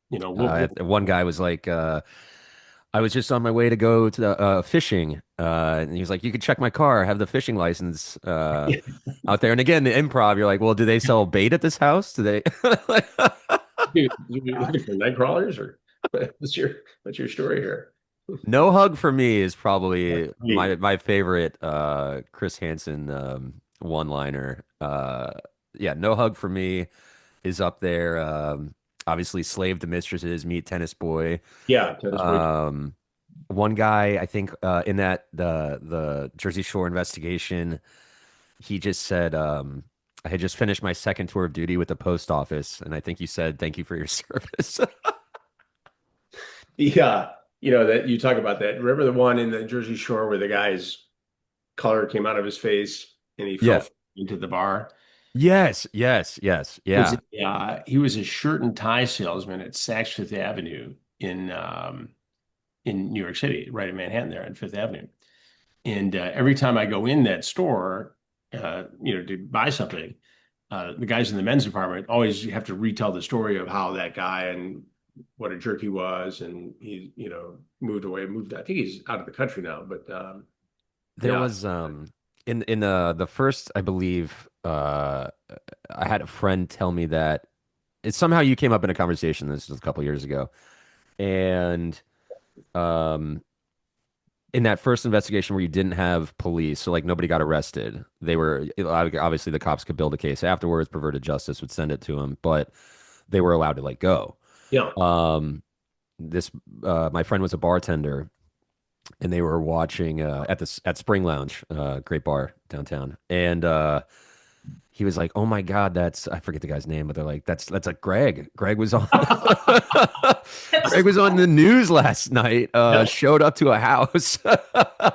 B: We'll
C: One guy was like, I was just on my way to go to the fishing, and he was like, "You could check my car. I have the fishing license out there." And again, the improv, you're like, "Well, do they sell bait at this house? Do they?"
B: Dude, you looking for night crawlers or what's your story here?
C: No hug for me is probably
B: Hey,
C: my favorite Chris Hansen one-liner. Yeah, no hug for me is up there. Obviously, slave to mistresses, meet tennis boy.
B: yeah, tennis boy.
C: Um, One guy, I think, in that the Jersey Shore investigation, he just said, "I had just finished my second tour of duty with the post office, and I think you said thank you for your service."
B: Yeah, that you talk about that. Remember the one in the Jersey Shore where the guy's color came out of his face and he
C: Yeah.
B: fell into the bar?
C: Yes. Yes. Yes.
B: Was
C: Yeah.
B: he was a shirt and tie salesman at Saks Fifth Avenue in New York City, right in Manhattan there on Fifth Avenue. And every time I go in that store, to buy something, the guys in the men's department always have to retell the story of how that guy and what a jerk he was, and he, moved away, moved. I think he's out of the country now, but
C: There
B: yeah,
C: was in the first, I believe, I had a friend tell me that it's somehow you came up in a conversation. This was a couple years ago, and um in that first investigation where you didn't have police, so like nobody got arrested. They were obviously the cops could build a case afterwards. Perverted justice would send it to them, but they were allowed to let go.
B: yeah,
C: Um, this My friend was a bartender, and they were watching at Spring Lounge, great bar downtown, and he was like, "Oh my God, that's I forget the guy's name, but they're like, that's like Greg. Greg was on Greg was on the news last night.
B: yeah.
C: Showed up to a house. I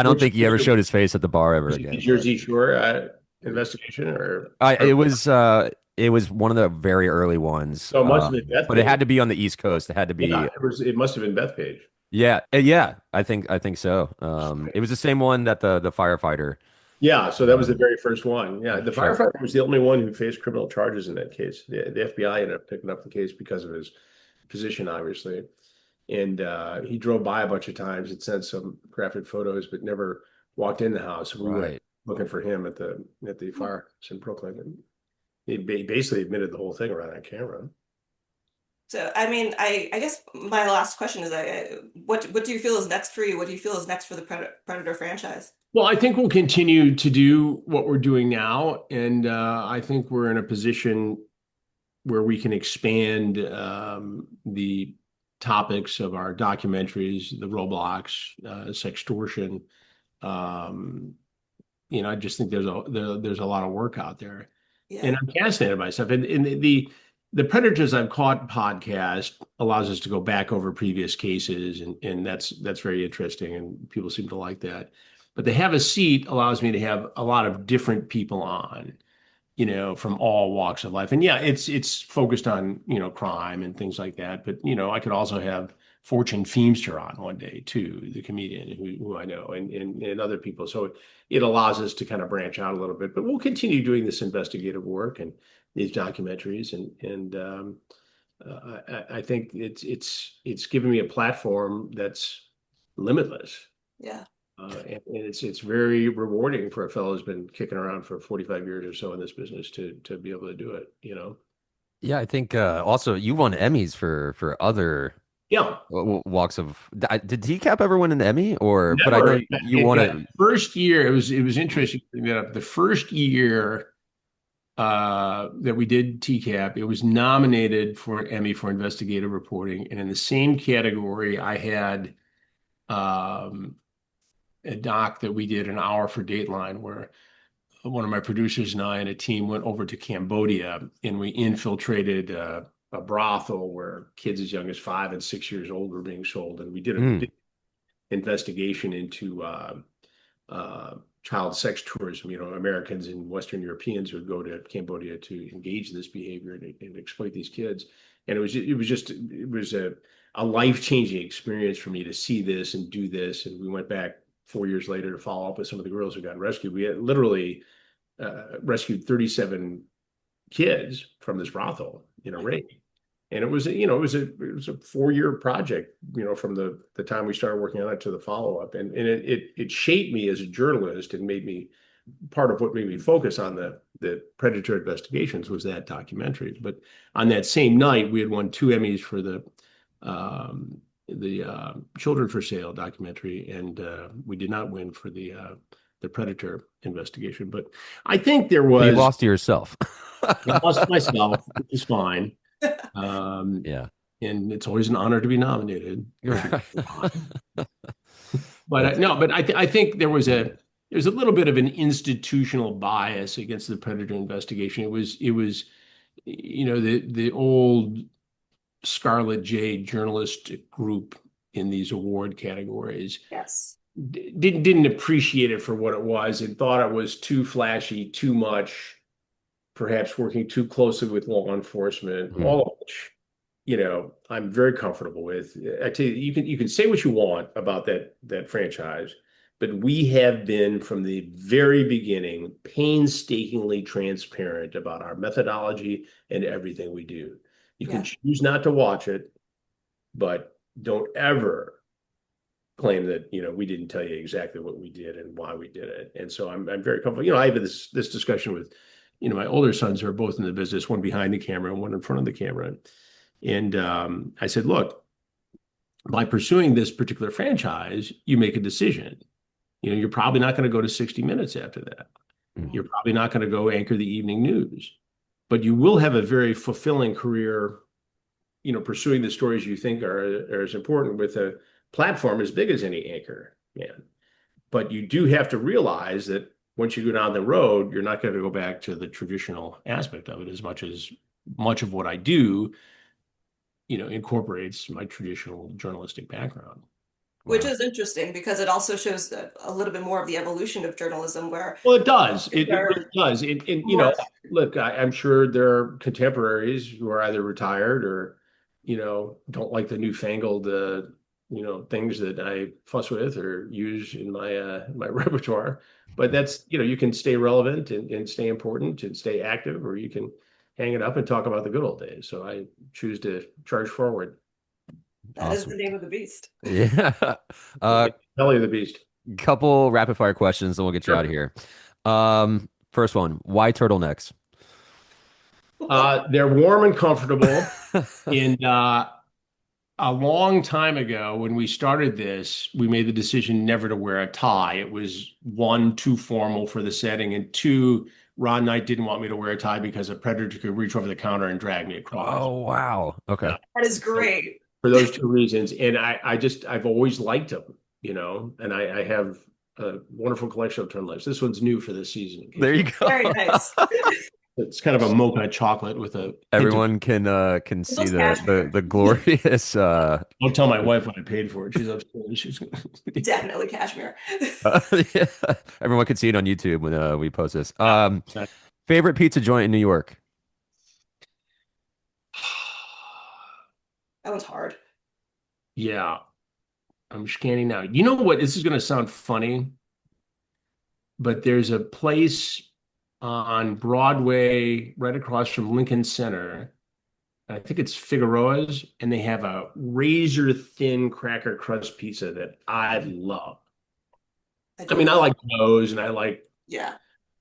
C: don't
B: Which
C: think he ever showed his face at the bar ever
B: was it the
C: again. But
B: Jersey Shore investigation
C: I
B: or
C: it was one of the very early ones.
B: so it must have been
C: But it
B: Bethpage.
C: had to be on the East Coast. It had to
B: Yeah,
C: be
B: it must have been Bethpage.
C: yeah. I think so. It was the same one that the firefighter.
B: Yeah, so that was the
C: Um,
B: very first one. Yeah, the
C: sure.
B: firefighter was the only one who faced criminal charges in that case. The FBI ended up picking up the case because of his position, obviously. And he drove by a bunch of times and sent some graphic photos, but never walked in the house. We went
C: Right.
B: looking for him at the firehouse in Brooklyn, and he basically admitted the whole thing right on camera.
A: So, I mean, I guess my last question is, what do you feel is next for you? What do you feel is next for the Predator franchise?
B: Well, I think we'll continue to do what we're doing now, and I think we're in a position where we can expand the topics of our documentaries, the Roblox, sextortion. Um, I just think there's a lot of work out there,
A: Yeah,
B: and I'm fascinated by stuff. And the Predators I've Caught podcast allows us to go back over previous cases, and that's very interesting, and people seem to like that. But to have a seat allows me to have a lot of different people on. from all walks of life. And yeah, it's focused on, crime and things like that. But, I could also have Fortune Feimster on one day too, the comedian who I know, and other people. So it allows us to kind of branch out a little bit. But we'll continue doing this investigative work and these documentaries, I think it's given me a platform that's limitless.
A: Yeah.
B: And it's very rewarding for a fellow who's been kicking around for 45 years or so in this business to be able to do it.
C: Yeah, I think also you won Emmys for other
B: Yeah.
C: walks of. Did TCAP ever win an Emmy or? But I know
B: Never.
C: you won it.
B: First year, it was interesting to bring that up. The first year that we did TCAP, it was nominated for an Emmy for investigative reporting, and in the same category, I had um, a doc that we did, An Hour for Dateline, where one of my producers and I and a team went over to Cambodia and we infiltrated a brothel where kids as young as 5 and 6 years old were being sold, and we did a
C: Mm.
B: big investigation into child sex tourism. Americans and Western Europeans would go to Cambodia to engage in this behavior and exploit these kids. And it was a life-changing experience for me to see this and do this. And we went back 4 years later to follow up with some of the girls who got rescued. We had literally rescued 37 kids from this brothel in a raid. And it was a 4-year project, from the time we started working on it to the follow-up. And it shaped me as a journalist and made me part of what made me focus on the predator investigations was that documentary. But on that same night, we had won 2 Emmys for the Children for Sale documentary, and we did not win for the predator investigation. But I think there
C: You
B: was
C: lost to yourself.
B: I lost to myself, which is fine.
C: Yeah.
B: And it's always an honor to be nominated.
C: Right.
B: But no, but I think there's a little bit of an institutional bias against the predator investigation. It was the old Scarlet Jade journalistic group in these award categories
A: Yes.
B: didn't appreciate it for what it was and thought it was too flashy, too much, perhaps working too closely with law enforcement,
C: Mm.
B: all of which, I'm very comfortable with. I tell you, you can say what you want about that franchise, but we have been from the very beginning painstakingly transparent about our methodology and everything we do. You can
A: Yeah.
B: choose not to watch it, but don't ever claim that we didn't tell you exactly what we did and why we did it. And so I'm very comfortable. I have this discussion with my older sons who are both in the business, one behind the camera and one in front of the camera. And I said, look, by pursuing this particular franchise, you make a decision. You're probably not going to go to 60 Minutes after that.
C: Mm.
B: You're probably not going to go anchor the evening news, but you will have a very fulfilling career, pursuing the stories you think are as important with a platform as big as any anchor man. But you do have to realize that once you go down the road, you're not going to go back to the traditional aspect of it as much of what I do, incorporates my traditional journalistic background.
A: Which
C: Wow.
A: is interesting because it also shows a little bit more of the evolution of journalism where
B: Well, it does. It
A: there
B: really does.
A: more.
B: Look, I'm sure there are contemporaries who are either retired or, don't like the newfangled, things that I fuss with or use in my repertoire. But that's, you can stay relevant and stay important and stay active, or you can hang it up and talk about the good old days. So I choose to charge forward.
A: That is
C: Awesome.
A: the name of the beast.
C: Yeah.
B: Belly of the beast.
C: Couple rapid fire questions, and we'll get you
B: Sure.
C: out of here. First one, why turtlenecks?
B: They're warm and comfortable. And a long time ago, when we started this, we made the decision never to wear a tie. It was one, too formal for the setting, and two, Ron Knight didn't want me to wear a tie because a predator could reach over the counter and drag me across.
C: Oh, wow. Okay.
A: That is great.
B: For those two reasons. And I've always liked them, and I have a wonderful collection of turtlenecks. This one's new for this season.
C: There you go.
A: Very nice.
B: It's kind of a mocha chocolate with a
C: Everyone can see
A: Those
C: the
A: cashmere.
C: the glorious
B: Don't tell my wife what I paid for it. She's upset.
A: Definitely cashmere.
C: yeah. Everyone can see it on YouTube when we post this. Favorite pizza joint in New York?
A: That one's hard.
B: Yeah, I'm scanning now. You know what? This is going to sound funny, but there's a place on Broadway right across from Lincoln Center. I think it's Figueroa's, and they have a razor thin cracker crust pizza that I love.
A: I
B: I
A: do
B: mean, I
A: love.
B: like those, and I like,
A: Yeah.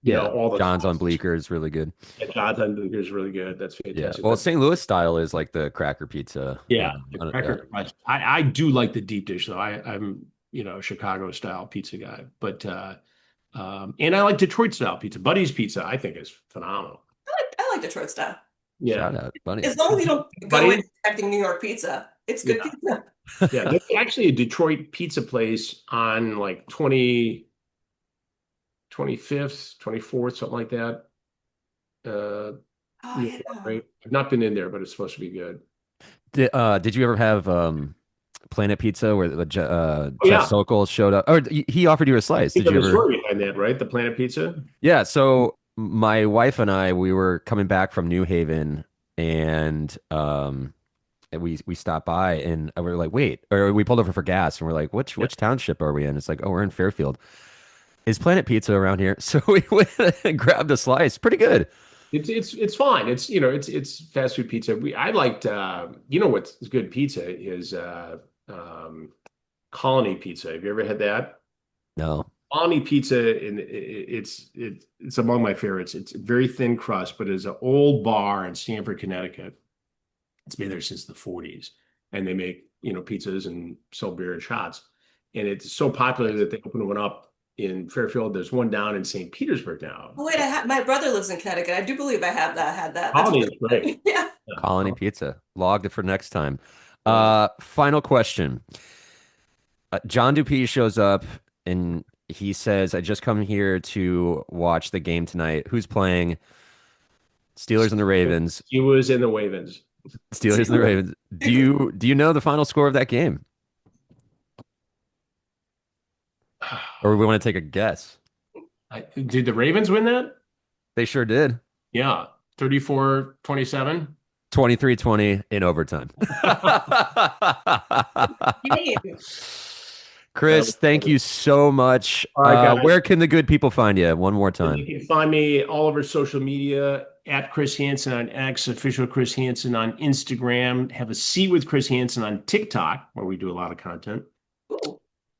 C: Yeah,
B: all the
C: John's on
B: sauces.
C: Bleecker is really good.
B: Yeah, John's is really good. That's
C: Yeah.
B: fantastic.
C: Well,
B: But
C: St. Louis style is like the cracker pizza.
B: yeah, the
C: Yeah.
B: cracker crust. I do like the deep dish though. I'm a Chicago style pizza guy, but and I like Detroit style pizza. Buddy's Pizza, I think, is phenomenal.
A: I like Detroit style.
B: Yeah,
C: Shout out,
A: As
C: buddies.
A: long as you don't go in
B: Buddy.
A: expecting New York pizza, it's good
B: Yeah,
A: pizza.
B: yeah. There's actually a Detroit pizza place on like 25th, 24th, something like that. Uh,
A: Oh
B: yeah,
A: yeah.
B: right. I've not been in there, but it's supposed to be good.
C: Did you ever have Planet Pizza where
B: Oh
C: Jeff
B: yeah,
C: Sokol showed up? Or he offered you a slice.
B: you
C: Did
B: know
C: you
B: the
C: ever?
B: story behind that, right? The Planet Pizza.
C: Yeah, so my wife and I, we were coming back from New Haven and we stopped by and we were like, wait, or we pulled over for gas and we're like,
B: Yeah.
C: which township are we in? It's like, oh, we're in Fairfield. Is Planet Pizza around here? So we went and grabbed a slice. Pretty good.
B: It's fine. It's fast food pizza. I liked what's good pizza is Colony Pizza. Have you ever had that?
C: No.
B: Colony Pizza, and it's among my favorites. It's a very thin crust, but it's an old bar in Stamford, Connecticut. It's been there since the 40s, and they make pizzas and sell beer and shots. And it's so popular that they opened one up in Fairfield. There's one down in St. Petersburg now.
A: Oh wait, my brother lives in Connecticut. I do believe I have that. Had that. That's
B: Colony is great.
A: really yeah.
C: Colony
B: Yeah.
C: Pizza. Logged it for next time.
B: Yeah.
C: Final question. John Dupuis shows up and he says, I just come here to watch the game tonight. Who's playing? Steelers and the Ravens.
B: He was in the Wavens.
C: Steelers and the Ravens. Do you know the final score of that game? Or we want to take a guess?
B: Did the Ravens win that?
C: They sure did.
B: Yeah. 34-27.
C: 23-20 in overtime.
A: Game.
C: Chris, thank you so much.
B: All right, guys.
C: Where can the good people find you? One more time.
B: You can find me all over social media at Chris Hansen on X, official Chris Hansen on Instagram. Have a seat with Chris Hansen on TikTok, where we do a lot of content.
A: Ooh.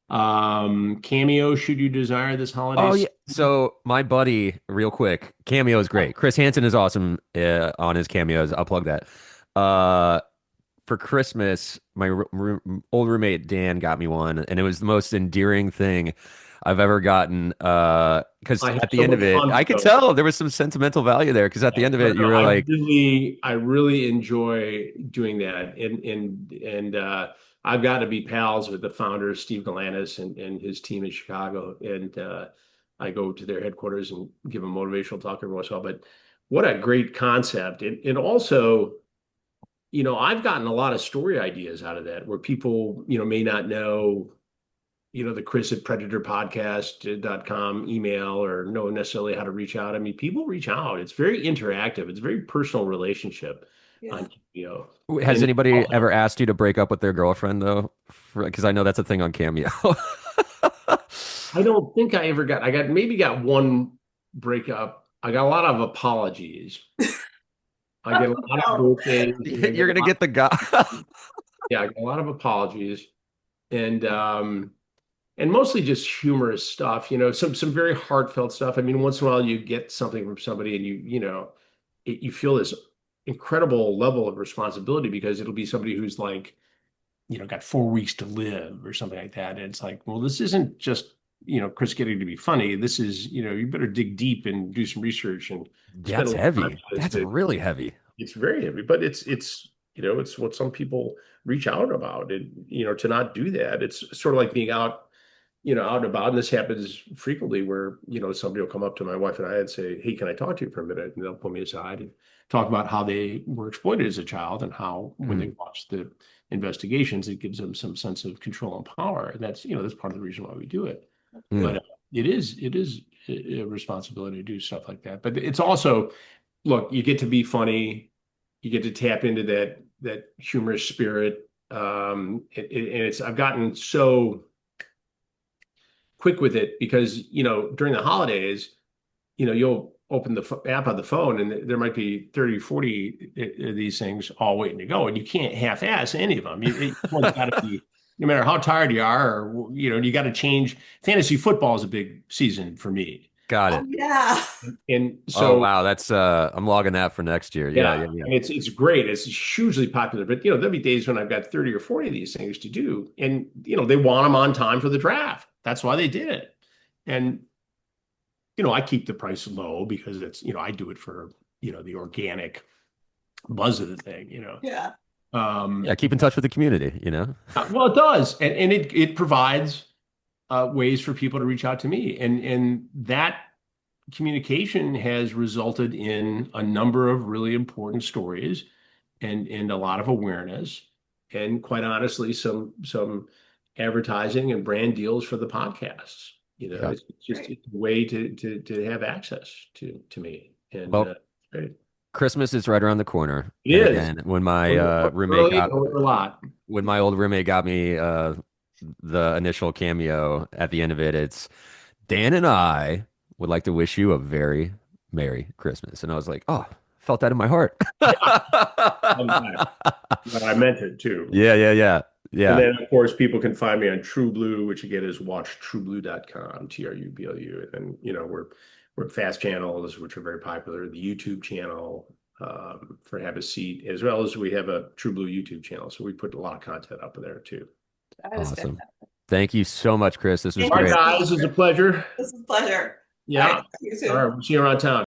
B: Cameo, should you desire this holiday?
C: Oh yeah. So my buddy, real quick, Cameo is great. Chris Hansen is awesome on his cameos. I'll plug that. For Christmas, my old roommate Dan got me one, and it was the most endearing thing I've ever gotten. Because
B: I had
C: at the
B: so
C: end of
B: much
C: it,
B: fun
C: I could
B: with those.
C: tell there was some sentimental value there. Because at the end of it, you were like,
B: I really enjoy doing that, and I've got to be pals with the founder, Steve Galanis, and his team in Chicago, and I go to their headquarters and give a motivational talk every once in a while. But what a great concept, and also, I've gotten a lot of story ideas out of that, where people, may not know, the Chris at predatorpodcast.com email or know necessarily how to reach out. I mean, people reach out. It's very interactive. It's a very personal relationship
A: Yeah.
B: on,
C: has
B: and
C: anybody ever asked you to break up with their girlfriend though? Because I know that's a thing on Cameo.
B: I don't think I got one breakup. I got a lot of apologies. I get a lot of
A: Oh,
B: birthdays.
C: You're gonna get the guy.
B: Yeah, I get a lot of apologies, and mostly just humorous stuff. Some very heartfelt stuff. I mean, once in a while you get something from somebody, and you feel this incredible level of responsibility because it'll be somebody who's like, got 4 weeks to live or something like that. And it's like, well, this isn't just Chris getting to be funny. This is you better dig deep and do some research and spend a
C: That's
B: little time
C: heavy.
B: on this
C: That's really heavy.
B: it's very heavy, but it's what some people reach out about. And to not do that, it's sort of like being out, out and about. And this happens frequently where somebody will come up to my wife and I and say, "Hey, can I talk to you for a minute?" And they'll pull me aside and talk about how they were exploited as a child and how when they watch the investigations, it gives them some sense of control and power. And that's part of the reason why we do it.
C: Mm.
B: But it is a responsibility to do stuff like that. But it's also, look, you get to be funny, you get to tap into that humorous spirit. And it's I've gotten so quick with it because during the holidays, you'll open the app on the phone and there might be 30, 40 of these things all waiting to go, and you can't half-ass any of them. One's got to be, no matter how tired you are, or you got to change. Fantasy football is a big season for me,
C: Got
A: Oh
C: it.
A: yeah.
B: and
C: Oh
B: so
C: wow, that's I'm logging that for next year. Yeah,
B: yeah,
C: yeah, yeah.
B: and it's great. It's hugely popular, but there'll be days when I've got 30 or 40 of these things to do, and they want them on time for the draft. That's why they did it, and I keep the price low because I do it for, the organic buzz of the thing.
A: Yeah.
B: Um,
C: Yeah, keep in touch with the community.
B: well, it does. And it provides ways for people to reach out to me. And that communication has resulted in a number of really important stories and a lot of awareness. And quite honestly, some advertising and brand deals for the podcasts.
C: Yeah.
B: It's just
A: Great.
B: it's a way to have access to me. And
C: Well,
B: great.
C: Christmas is right around the corner.
B: It
C: And
B: is.
C: again, when my roommate
B: Early
C: got
B: or a lot.
C: when my old roommate got me the initial cameo at the end of it, it's Dan and I would like to wish you a very Merry Christmas. And I was like, oh, felt that in my heart.
B: Sometimes. But I meant it too.
C: Yeah, yeah, yeah.
B: And
C: Yeah.
B: then, of course, people can find me on True Blue, which again is watchtrueblue.com, TRUBLU. And then, we're Fast Channels, which are very popular, the YouTube channel for Have a Seat, as well as we have a True Blue YouTube channel. So we put a lot of content up there too.
A: That is
C: Awesome.
A: fantastic.
C: Thank you so much, Chris. This was
A: Thank
B: All
A: you
B: right,
C: great.
A: so
B: guys,
A: much.
B: this is a pleasure.
A: This is a pleasure. All right.
B: Yeah.
A: See you
B: All
A: soon.
B: right, we'll see you around town.